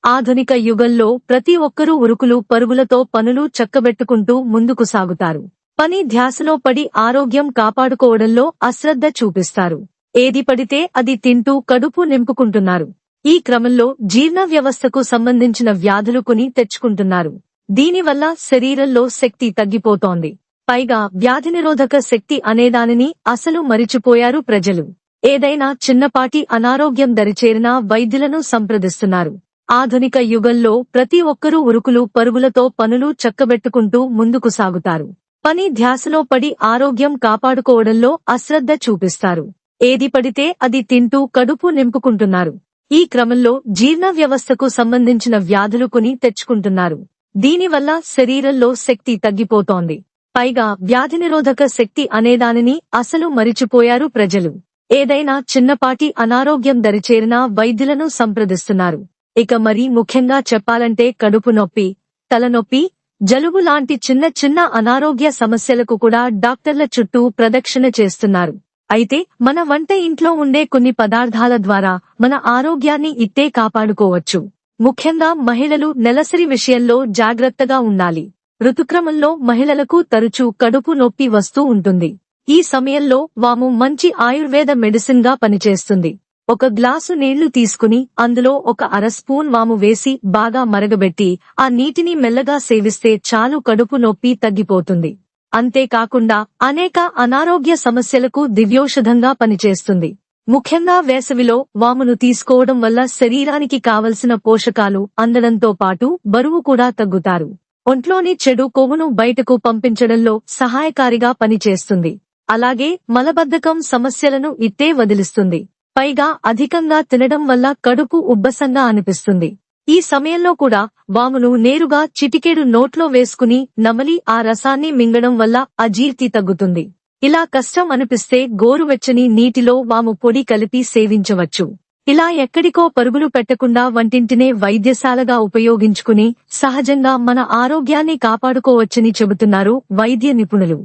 ఆధునిక యుగంలో ప్రతి ఒక్కరూ ఉరుకులు పరుగులతో పనులు చక్కబెట్టుకుంటూ ముందుకు సాగుతారు. పని ధ్యాసలో పడి ఆరోగ్యం కాపాడుకోవడంలో అశ్రద్ధ చూపిస్తారు. ఏది పడితే అది తింటూ కడుపు నింపుకుంటున్నారు. ఈ క్రమంలో జీర్ణ వ్యవస్థకు సంబంధించిన వ్యాధులు కొని తెచ్చుకుంటున్నారు. దీనివల్ల శరీరంలో శక్తి తగ్గిపోతోంది. పైగా వ్యాధినిరోధక శక్తి అనేదానిని అసలు మరిచిపోయారు ప్రజలు. ఏదైనా చిన్నపాటి అనారోగ్యం దరిచేరినా వైద్యులను సంప్రదిస్తున్నారు. ఆధునిక యుగంలో ప్రతి ఒక్కరూ ఉరుకులు పరుగులతో పనులు చక్కబెట్టుకుంటూ ముందుకు సాగుతారు. పని ధ్యాసలో పడి ఆరోగ్యం కాపాడుకోవడంలో అశ్రద్ధ చూపిస్తారు. ఏది పడితే అది తింటూ కడుపు నింపుకుంటున్నారు. ఈ క్రమంలో జీర్ణ వ్యవస్థకు సంబంధించిన వ్యాధులు కొని తెచ్చుకుంటున్నారు. దీనివల్ల శరీరంలో శక్తి తగ్గిపోతోంది. పైగా వ్యాధినిరోధక శక్తి అనేదానిని అసలు మరిచిపోయారు ప్రజలు. ఏదైనా చిన్నపాటి అనారోగ్యం దరిచేరినా వైద్యులను సంప్రదిస్తున్నారు. ఇక మరీ ముఖ్యంగా చెప్పాలంటే కడుపు నొప్పి, తలనొప్పి, జలుబు లాంటి చిన్న చిన్న అనారోగ్య సమస్యలకు కూడా డాక్టర్ల చుట్టూ ప్రదక్షిణ చేస్తున్నారు. అయితే మన వంట ఇంట్లో ఉండే కొన్ని పదార్థాల ద్వారా మన ఆరోగ్యాన్ని ఇట్టే కాపాడుకోవచ్చు. ముఖ్యంగా మహిళలు నెలసరి విషయంలో జాగ్రత్తగా ఉండాలి. ఋతుక్రమంలో మహిళలకు తరచూ కడుపు నొప్పి వస్తూ ఉంటుంది. ఈ సమయంలో వాము మంచి ఆయుర్వేద మెడిసిన్ గా పనిచేస్తుంది. ఒక గ్లాసు నీళ్లు తీసుకుని అందులో ఒక అర స్పూన్ వాము వేసి బాగా మరగబెట్టి ఆ నీటిని మెల్లగా సేవిస్తే చాలు, కడుపు నొప్పి తగ్గిపోతుంది. అంతేకాకుండా అనేక అనారోగ్య సమస్యలకు దివ్యౌషధంగా పనిచేస్తుంది. ముఖ్యంగా వేసవిలో వామును తీసుకోవడం వల్ల శరీరానికి కావలసిన పోషకాలు అందడంతో పాటు బరువు కూడా తగ్గుతారు. ఒంట్లోని చెడు కొవ్వును బయటకు పంపించడంలో సహాయకారిగా పనిచేస్తుంది. అలాగే మలబద్ధకం సమస్యలను ఇట్టే వదిలిస్తుంది. పైగా అధికంగా తినడం వల్ల కడుపు ఉబ్బసంగా అనిపిస్తుంది. ఈ సమయంలో కూడా వామును నేరుగా చిటికెడు నోట్లో వేసుకుని నమలి ఆ రసాన్ని మింగడం వల్ల అజీర్తి తగ్గుతుంది. ఇలా కష్టం అనిపిస్తే గోరువెచ్చని నీటిలో వాము పొడి కలిపి సేవించవచ్చు. ఇలా ఎక్కడికో పరుగులు పెట్టకుండా వంటింటినే వైద్యశాలగా ఉపయోగించుకుని సహజంగా మన ఆరోగ్యాన్ని కాపాడుకోవచ్చని చెబుతున్నారు వైద్య నిపుణులు.